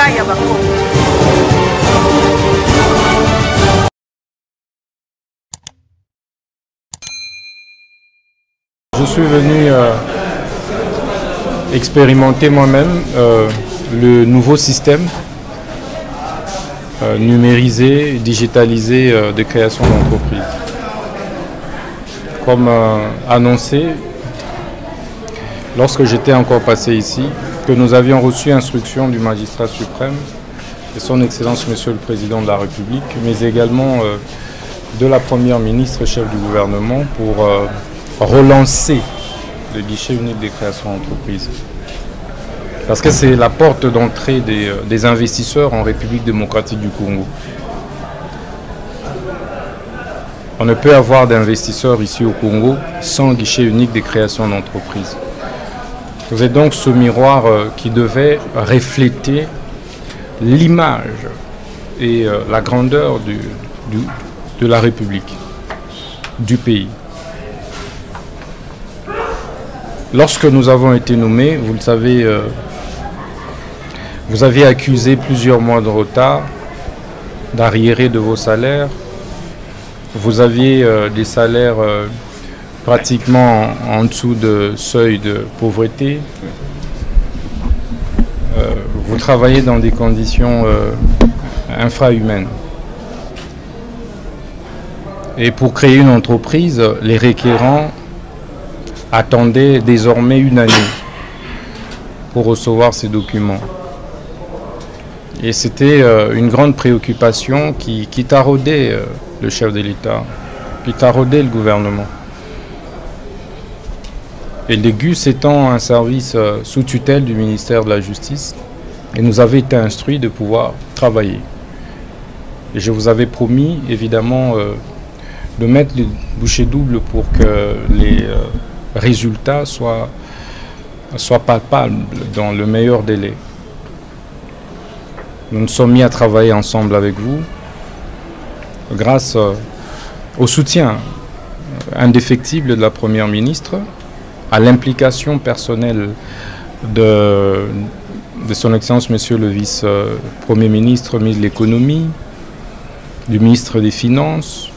ya bakongo. Je suis venu expérimenter moi-même le nouveau système numérisé, digitalisé de création d'entreprise. Comme annoncé, lorsque j'étais encore passé ici, que nous avions reçu instruction du magistrat suprême et son Excellence Monsieur le Président de la République, mais également de la Première ministre, chef du gouvernement, pour relancer le guichet unique des créations d'entreprises. Parce que c'est la porte d'entrée des investisseurs en République démocratique du Congo. On ne peut avoir d'investisseurs ici au Congo sans guichet unique des créations d'entreprises. C'est donc ce miroir qui devait refléter l'image et la grandeur de la République, du pays. Lorsque nous avons été nommés, vous le savez, vous aviez accusé plusieurs mois de retard, d'arriérés de vos salaires. Vous aviez des salaires pratiquement en dessous de seuil de pauvreté. Vous travaillez dans des conditions infrahumaines. Et pour créer une entreprise, les requérants attendaient désormais une année pour recevoir ces documents. Et c'était une grande préoccupation qui taraudait le chef de l'État, qui taraudait le gouvernement. Et l'Égus étant un service sous tutelle du ministère de la Justice, et nous avait été instruits de pouvoir travailler. Et je vous avais promis, évidemment, de mettre les bouchées doubles pour que les résultats soient palpables dans le meilleur délai. Nous nous sommes mis à travailler ensemble avec vous grâce au soutien indéfectible de la Première ministre, à l'implication personnelle de son Excellence Monsieur le Vice-Premier ministre, ministre de l'Économie, du ministre des Finances,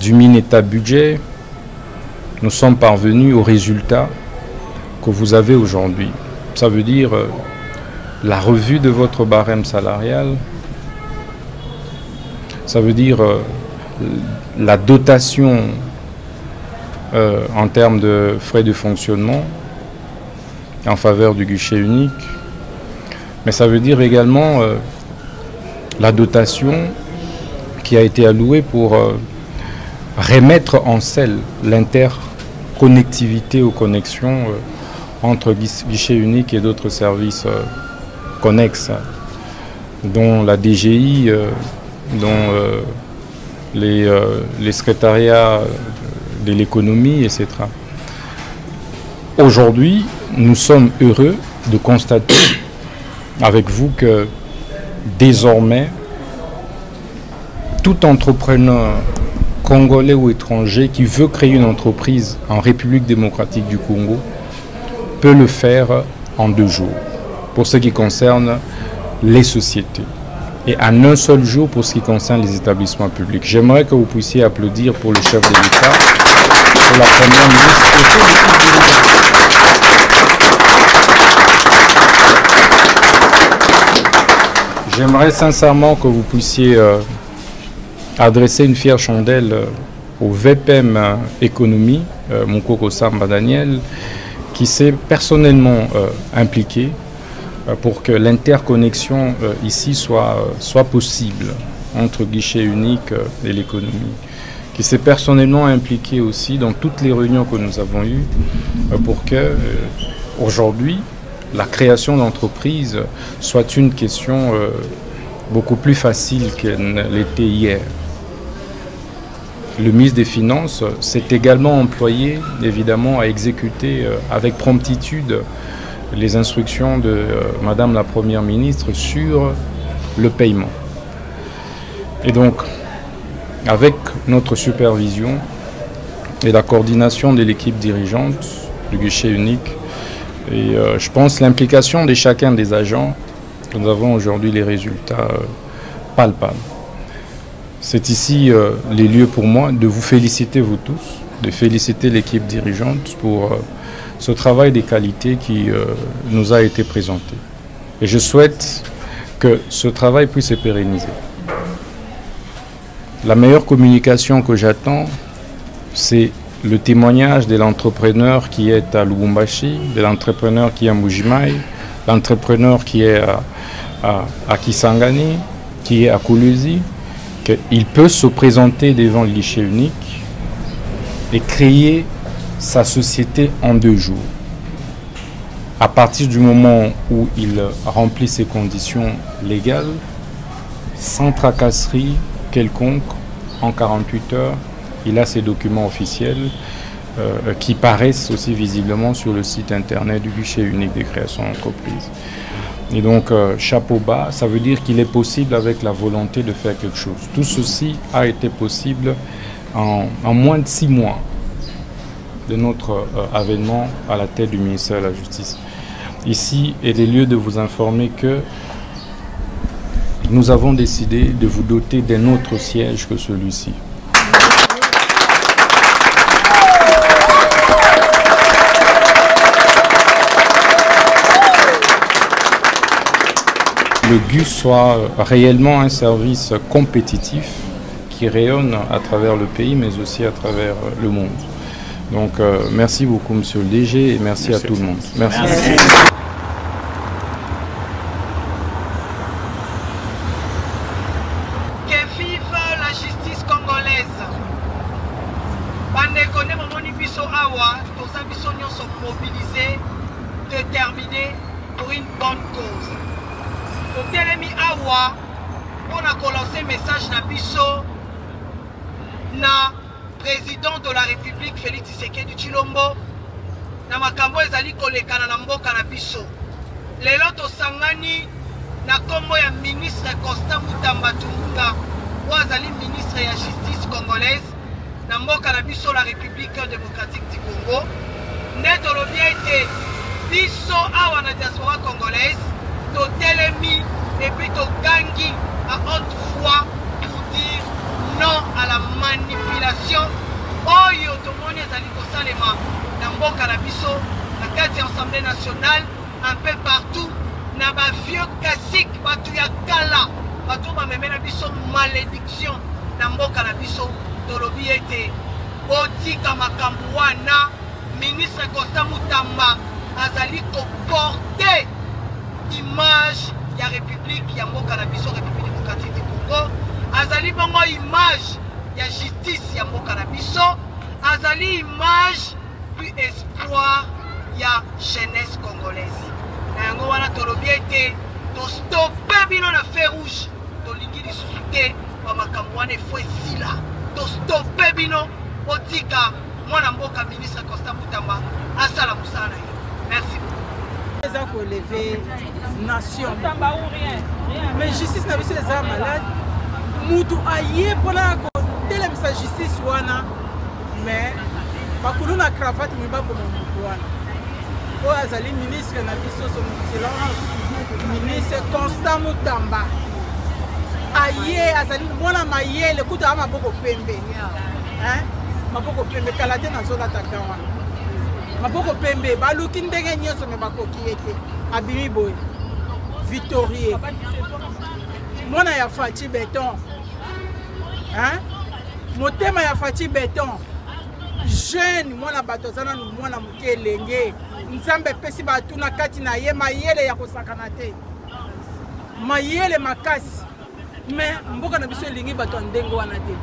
du Minétat Budget. Nous sommes parvenus au résultat que vous avez aujourd'hui. Ça veut dire la revue de votre barème salarial, ça veut dire la dotation en termes de frais de fonctionnement en faveur du guichet unique, mais ça veut dire également la dotation qui a été allouée pour remettre en selle l'interconnectivité aux connexions entre guichet unique et d'autres services connexes, dont la DGI, dont les secrétariats de l'économie, etc. Aujourd'hui, nous sommes heureux de constater avec vous que désormais, tout entrepreneur congolais ou étranger qui veut créer une entreprise en République démocratique du Congo peut le faire en 2 jours, pour ce qui concerne les sociétés, et en un seul jour pour ce qui concerne les établissements publics. J'aimerais que vous puissiez applaudir pour le chef de l'État, pour la Première ministre et pour l'équipe de l'État. J'aimerais sincèrement que vous puissiez adresser une fière chandelle au VPM Économie, Moukoko Samba Daniel, qui s'est personnellement impliqué pour que l'interconnexion ici soit possible entre guichet unique et l'économie, qui s'est personnellement impliqué aussi dans toutes les réunions que nous avons eues pour que aujourd'hui la création d'entreprise soit une question beaucoup plus facile qu'elle l'était hier. Le ministre des Finances s'est également employé, évidemment, à exécuter avec promptitude les instructions de Madame la Première ministre sur le paiement. Et donc, avec notre supervision et la coordination de l'équipe dirigeante du guichet unique, et je pense l'implication de chacun des agents nous avons aujourd'hui les résultats palpables. C'est ici les lieux pour moi de vous féliciter vous tous, de féliciter l'équipe dirigeante pour ce travail de qualité qui nous a été présenté. Et je souhaite que ce travail puisse se pérenniser. La meilleure communication que j'attends, c'est le témoignage de l'entrepreneur qui est à Lubumbashi, de l'entrepreneur qui est à Mbuji-Mayi, l'entrepreneur qui est à Kisangani, qui est à Kolwezi, qu'il peut se présenter devant le guichet unique et créer sa société en 2 jours. À partir du moment où il remplit ses conditions légales, sans tracasserie quelconque, en 48 heures, il a ses documents officiels qui paraissent aussi visiblement sur le site internet du guichet unique de création d'entreprise. Et donc, chapeau bas, ça veut dire qu'il est possible avec la volonté de faire quelque chose. Tout ceci a été possible en moins de 6 mois de notre avènement à la tête du ministère de la Justice. Ici est le lieu de vous informer que nous avons décidé de vous doter d'un autre siège que celui-ci. Le GUS soit réellement un service compétitif qui rayonne à travers le pays, mais aussi à travers le monde. Donc, merci beaucoup, monsieur le DG, et merci à tout le monde. Merci. Que vive la justice congolaise. Bandekone momoni biso awa, toza biso nyonso mobilisés, déterminés pour une bonne cause. Totelemi awa, on a lancé un message na biso na président de la République Félix Tshisekedi Tshilombo na makambo ezali kolekana na mboka na biso. Lelo tosangani na kombo ya ministre Constant Mutamba Tunganga, azali ministre ya justice congolaise na mboka na biso la République démocratique du Congo. Nde tolobi ete biso awa na diaspora congolaise totelemi et puis togangi à haute voix pour dire non à la manipulation. Oyo tomoni ezali kosalema na mboka na biso na kati ya Assemblée nationale un peu partout na ba vieux classique batu ya kala batu bamemela biso malédiction na mboka na biso. Tolobi ete otika makambo wana ministre Constant Mutamba azali koporte image ya République ya mboka na biso, République démocratique du Congo. Azali bongo image ya justice ya mboka na biso, azali image puis espoir ya jeunesse congolaise. Na yango wana tolobi ete to stopper bino na feu rouge, tolingi lisusu te ba makambo wana efo esila. To stopper bino otika mwana mboka ministre Constant Mutamba asala musala na ye. Merci beaucoup. Pour élever nation. Mais justice n'a pas été malade. Moutou aïe pour la telle sa justice wana. Mais pas que l'on a cravate mais pas comme moutou wana. Oh azali ministre na biso son excellence ministre Constant Mutamba. Aïe azali mwana maye le kuta ama boko pembe. Hein? Maboko pembe kalate na zona takawa. Maboko pembe baluki ndenge nyonso me bakoki ete abimi boy Victorie mwana ya Fachi Béton hein motema ya Fachi Béton jeune mwana batozana mwana mukelenge nzambe pesi batu na kati na ye mayele ya kosakana te mayele makasi mais mboka na biso lingi bato ndengo wana te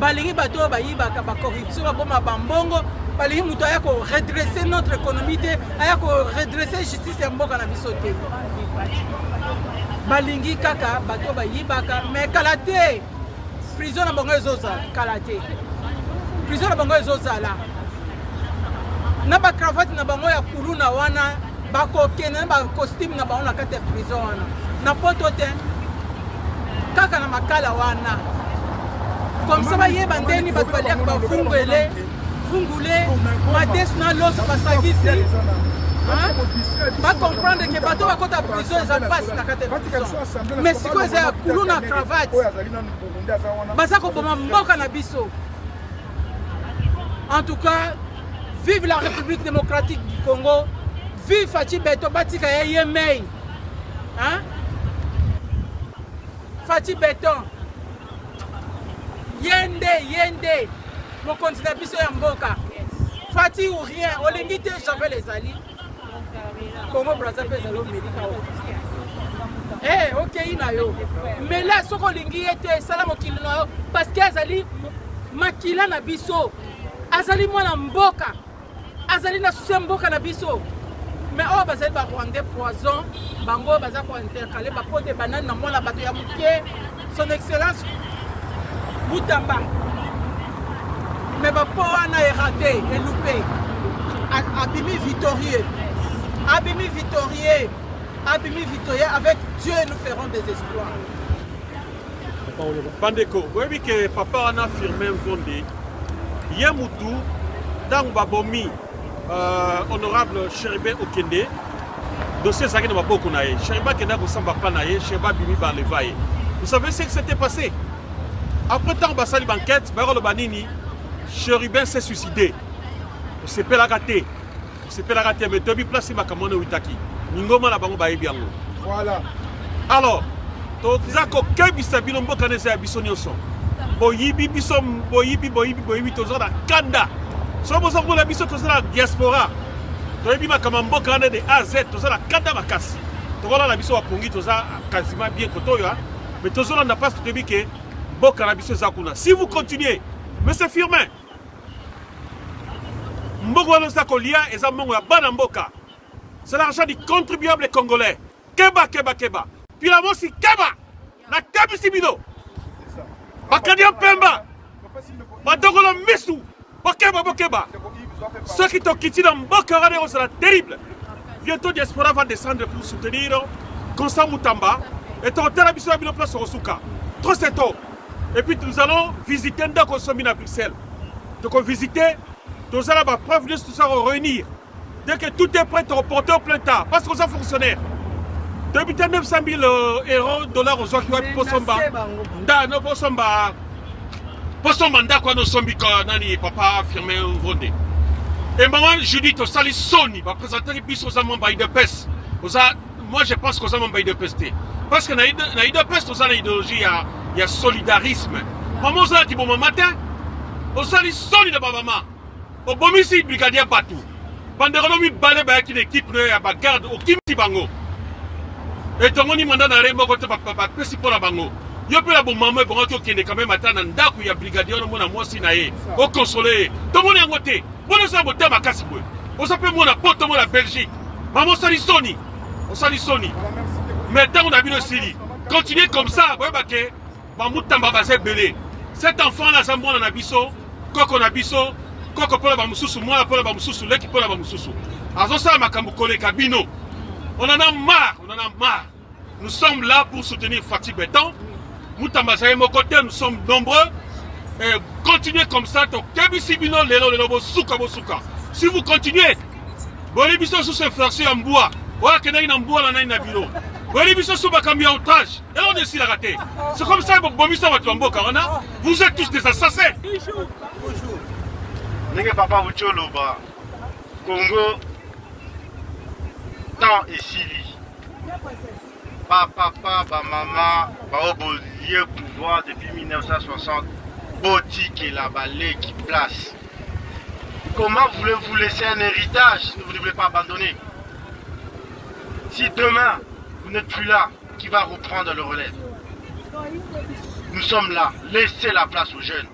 balingi bato bayibaka ba corruption baboma bambongo balingi muto aya ko redresser notre économie te aya ko redresser justice ya mboka na biso te balingi kaka bato bayibaka mais kala te prison na bango ezozala kala te prison na bango ezozala na ba cravate na bango ya kuluna wana bakokende na ba costume na bango na kati ya prison wana na poto te kaka na makala wana comme ça bayeba ndeni bato baliaka bafungule fungule madesi na loso basangisi va comprendre que bato bakota prison eza mpasi na kati ya prison mais sikoyo eza ya kulu na cravate baza koboma mboka na biso. En tout cas, vive la République démocratique du Congo, vive Fachi Beton, batika ya yemei. Hein? Fachi Beton. Yende, mon continent biso ya mboka. Fati ou rien, olengite j'avais les alliés. Congo Brazzaville zalo médika. Eh, OK ina yo. Mais là soko lingi ete sala mokili na yo parce que azali makila na biso. Azali mwana mboka. Azali na susi mboka na biso. Mais oh bazali ba Rwandais poison, bango baza ko intercaler ba pote banane na mwana bato ya muke. Son excellence Mutamba. Mais ba po wana est raté et loupé. Abimi victorieux. Abimi victorieux. Abimi victorieux, avec Dieu nous ferons des exploits. Bandeko, vous voyez que papa en a affirmé un fondé. Yamoutou, dans Babomi, honorable Chéribé Okende, dossier Zagé de Maboko Naye, Chériba Kenda Gosamba Panaye, Chériba Bimi Balevaye. Vous savez ce qui s'était passé? Après tant Bassali Banquette, Barolo Banini, Chéribin s'est suicidé. C'est pas la gâté. C'est pas la gâté, mais Tobi place Makamone Witaki. Ningoma la bango baebi yango. Voilà. Alors, to zako kebisa bilombo kanese ya bisonyoso. Boyibi bisom boyibi tozo na kanda. So bozo la biso tozo la diaspora. Toyebi makamambo kanda de A Z tozo la kanda makasi. Tokola la biso wa pongi toza quasiment bien kotoyo, mais tozo la n'a pas toyebi ke boka la biso zakuna. Si vous continuez, mais c'est firme. Mboko no zakolia eza mbongo ya bana mboka. C'est l'argent du contribuable congolais. Keba. Puis la mosi Keba. Na Kebi Sibino. Bakadian Pemba. Badogolo Missou. Bokeba. Ceux qui t'ont quitté dans Bokarade sera terrible. Bientôt Diaspora va descendre pour soutenir Constant Mutamba. Et ton Terabiso a mis en place au Souka. Trop c'est tôt. Et puis nous allons visiter Ndako Somina à Bruxelles. Donc on visiter. Nous allons avoir preuve de tout ça réunir. Dès que tout est prêt, on reporter au plein temps. Parce qu'on est fonctionnaire. Depuis 900 000 euros, dollars aux autres, pour son bas. Pour son bas. Pour son mandat, quoi, nous sommes nani, papa, firmé, vendé. Et maman, Judith, au sali Sony, va présenter les bis aux amants de peste. Moi, je pense qu'aux amants de peste. Parce que dans les peste, aux idéologie, il y a solidarisme. Maman, on a dit bon matin, au sali Sony de maman. Au bon ici, brigadier Batou. Pendant mi balé ba qui l'équipe ya ba garde au kimti bango. Et tout le monde manda na rembo ko papa pesi pour la bango. Yo pe la bon maman bon to kende quand même atana ndaku ya brigadier no mona mosi na ye. Au consoler. Tout le monde est ngoté. Bon ça boté makasi boy. On s'appelle moi la porte moi la Belgique. Maman sali Sony. On sali Sony. Maintenant on a vu le Syrie. Continuez comme ça, boy baké. Ba mutamba ba se belé. Cet enfant là ça mona na biso, koko na biso. Koko pola ba mususu, moi pola ba mususu, leki pola ba mususu. Azo ça makambo kole kabino. On en a marre. Nous sommes là pour soutenir Fachi Beton. Mutamba Zaye Mokote, nous sommes nombreux. Et continuez comme ça, to kebi sibino lelo bo suka. Si vous continuez, boli biso sous ce fracture en bois. Voilà que na bois na na biro. Boli biso sous bakambi outage. Et on est ici la raté. C'est comme ça que bomisa wa tuamboka, vous êtes tous des assassins. Nenge papa Wucholoba, Congo, tant et Sili. Papa, maman, lié pouvoir depuis 1960, boutique et la balai qui place. Comment voulez-vous laisser un héritage si vous ne voulez pas abandonner? Si demain, vous n'êtes plus là, qui va reprendre le relais? Nous sommes là, laissez la place aux jeunes.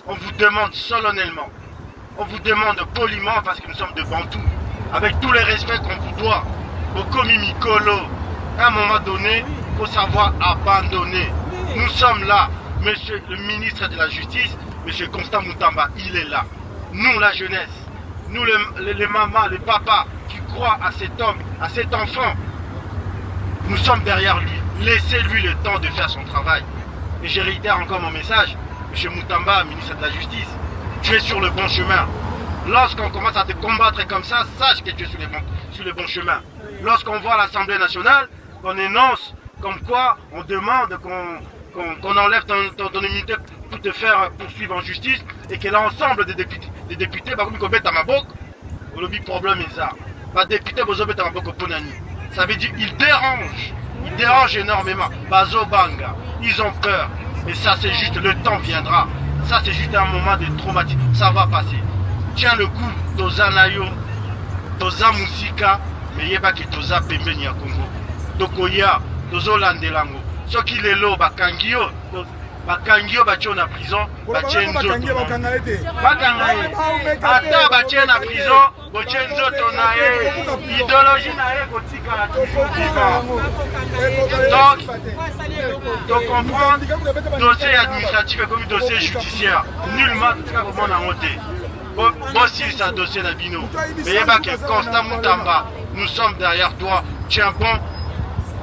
On vous demande solennellement. On vous demande poliment parce que nous sommes de Bantou, avec tous les respects qu'on vous doit. Au Komimi Kolo, à un moment donné, il faut savoir abandonner. Nous sommes là. Monsieur le ministre de la Justice, monsieur Constant Mutamba, il est là. Nous, la jeunesse, nous les mamans, les papas qui croient à cet homme, à cet enfant, nous sommes derrière lui. Laissez-lui le temps de faire son travail. Et je réitère encore mon message, monsieur Mutamba, ministre de la Justice. Tu es sur le bon chemin. Lorsqu'on commence à te combattre comme ça, sache que tu es sur le bon chemin. Lorsqu'on voit à l'Assemblée nationale, qu'on énonce comme quoi on demande qu'on enlève ton immunité pour te faire poursuivre en justice et que l'ensemble des députés, le problème est ça. Les députés, ça veut dire qu'ils dérangent énormément. Bazo Banga, ils ont peur. Mais ça, c'est juste, le temps viendra. Ça, c'est juste un moment de traumatisme. Ça va passer. Tiens le coup, Toza Nayo, Toza Musika, mais il y a pas que Toza Pembeni à Congo. Tokoya, Tozo Landelango. Ce qui est là, Bakangio, Bakangio, Bachon en prison, Bachenzo. Ata Bachon en prison, Bachenzo Tonae, idéologie Nae, Kotika la donc comprendre, dossier administratif et comme dossier judiciaire, nullement comment on a monté. Bon, si c'est un dossier d'Abino, mais il y a pas que Constant Moutamba, nous sommes derrière toi, tiens bon,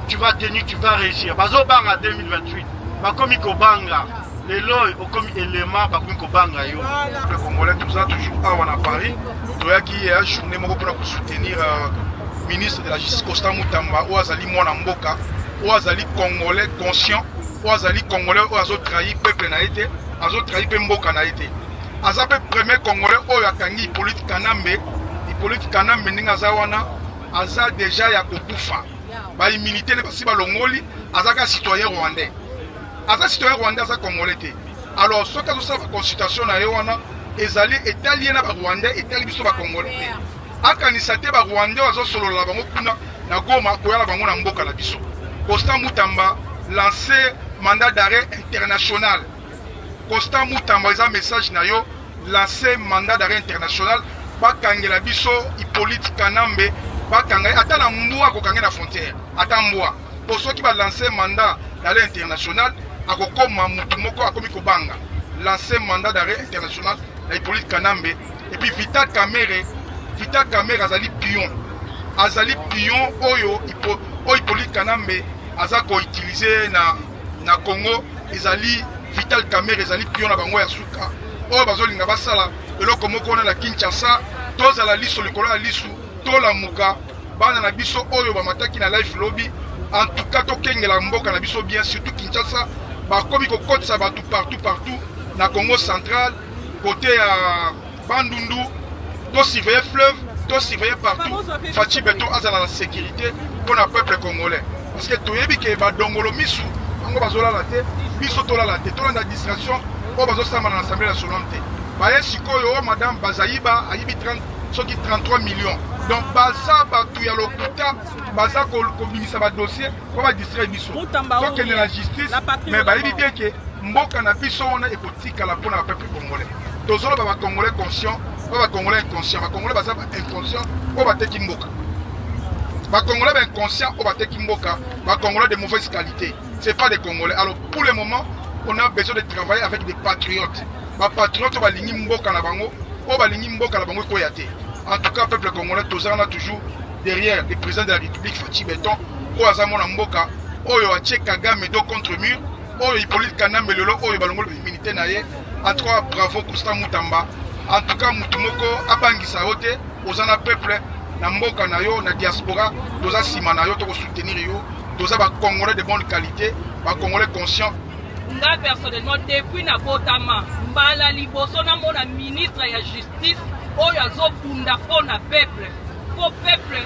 tu vas tenir, tu vas réussir. Bazo Banga 2028, Bakomi Kobanga, les lois au comme élément, Bakomi Kobanga yo. Le Congolais, tout ça, toujours à Paris, il y a qui est une journée pour soutenir le ministre de la Justice, Constant Moutamba, ou Azali Mwanamboka, ou Azali Congolais conscient, ou Azali Congolais, ou Azo trahi peuple na été, Azo trahi Pemboka na été. Azape premier Congolais, ou Yakangi, Hippolyte Kanambe, Ningazawana, Aza déjà Yakokufa. Ba immunité les basi balongoli azaka citoyen rwandais. Aza citoyen rwandais aza congolais. Alors ce cas de sa consultation na yowana ezali italien na ba rwandais itali biso ba congolais. Akanisa te ba rwandais azo solo la bango kuna na Goma ko yala bango na mboka la biso. Constant Moutamba lancé mandat d'arrêt international. Constant Moutamba eza message na yo lancé mandat d'arrêt international ba kangela biso Hippolyte Kanambe bakanga ata na mbwa kokanga na frontière ata mbwa pour ceux qui va lancer mandat d'arrêt international akokoma mutu moko akomi kobanga lancer mandat d'arrêt international na Hippolyte Kanambe et puis Vital Kamerhe azali pion oyo Hippolyte Kanambe azako utiliser na Congo ezali Vital Kamerhe ezali pion na bango ya suka oyo bazolinga basala eloko moko na Kinshasa toza la liso likolo ya lisu tola muka bana na biso oyo bamataki na live lobby en tout cas tokengela mboka na biso bien surtout Kinshasa bakomi kokotisa batu partout na Congo central côté ya Bandundu to surveiller fleuve to surveiller partout Fachi Beto azala la sécurité pour le peuple congolais parce que toyebi ke badongolo misu bango bazola la te biso tola la te tola na distraction o bazosamba na l'Assemblée nationale te baye sikoyo madame Bazaïba ayibi 33 millions. Donc, Baza, Batouya Lokuta, Baza, Kobimisa, dossier, on va distraire Bisso. Donc, il y a la justice, mais il bien que Mboka na Bisso, on a écouté à la peau dans le peuple congolais. Tous les Congolais conscients, les Congolais inconscients, les Congolais inconscients, on va te Mboka. Les Congolais inconscients, on va te Mboka, les Congolais de mauvaise qualité. Ce n'est pas des Congolais. Alors, pour le moment, on a besoin de travailler avec des patriotes. Les patriotes, on va ligner Mboka na Bango, on va ligner Mboka na Bango Koyate. En tout cas, le peuple congolais, tous on a toujours derrière le président de la République, Fachi Beton, Oazamon Mboka, Oyo Ache Kagame, do contre mur, Oyo Hippolyte Kanambe, Lolo, Oyo Balongol, militaire naïe, en tout cas, bravo, Constant Moutamba. En tout cas, Moutumoko, Abangisa Ote, Ozana peuple, na Mboka Nayo, na diaspora, Doza Simanayo, to soutenir yo, Doza ba Congolais de bonne qualité, ba Congolais conscients. Nga personnellement, depuis na Botama, Mbala Liboso, na mon ministre de la Justice, oyo azobunda mpona peuple po peuple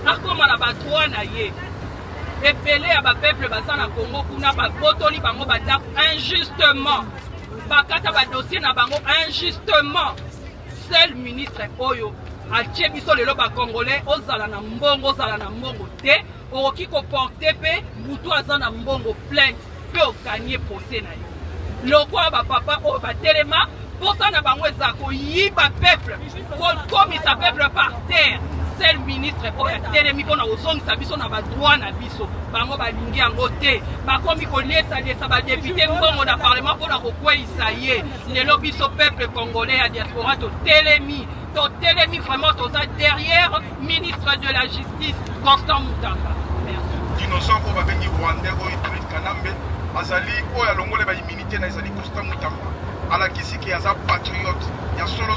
akoma na badroit na ye ebele ya bapeuple baza na Congo kuna babotoli bango bandako injustement bakata badossier na bango injustement. Seul ministre oyo atie biso lelo bacongolais ozala na mbongo te okoki koporte mpe butu aza na mbongo plainte mpe oganye procès na ye lokwa bapapa oyo batelema. Pour ça, nous avons dit peuple, comme il peuple par terre. C'est le ministre qui a télémi pour nous zones, ça biso na droit na biso. Bango ba lingi en côté. Ba comme il connaît ça des ça député mbongo na parlement pour na kokwa isaye. Le lobby so peuple congolais à diaspora to télémi vraiment to ça derrière ministre de la justice Constant Moutamba. Merci. Innocent ko ba bengi Rwandais ko Hippolyte Kanambe azali o ya longole ba immunité na azali Constant Moutamba. À la Kisiki, il y a un patriote, il y a solo,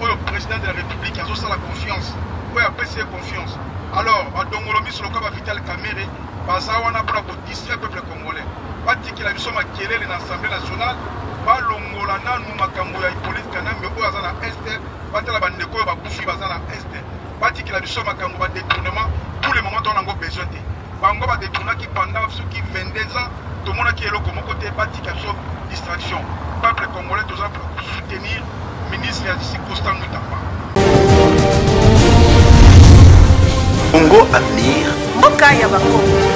le président de la République a la confiance. Oui, après c'est confiance. Alors, Dongolomi sur le cas Vital Kamere, Bazawana pour distraire le peuple congolais. Bati qui la mission à Kielé l'Assemblée nationale, Balongolana, nous Makamboya, Hippolyte Kanam, mais au Azana Est, Batala Bandeko, Baboufi, Bazana Est. Bati qui la mission à Kamboya détournement, tous les moments on a besoin de. Bango va détourner qui pendant ceux qui 22 ans, tout le monde qui est là comme côté Bati qui a distraction. Peuple congolais, tout ça pour soutenir le ministre Yazisi Constant Moutamba. Congo Avenir. Mboka ya Bakongo.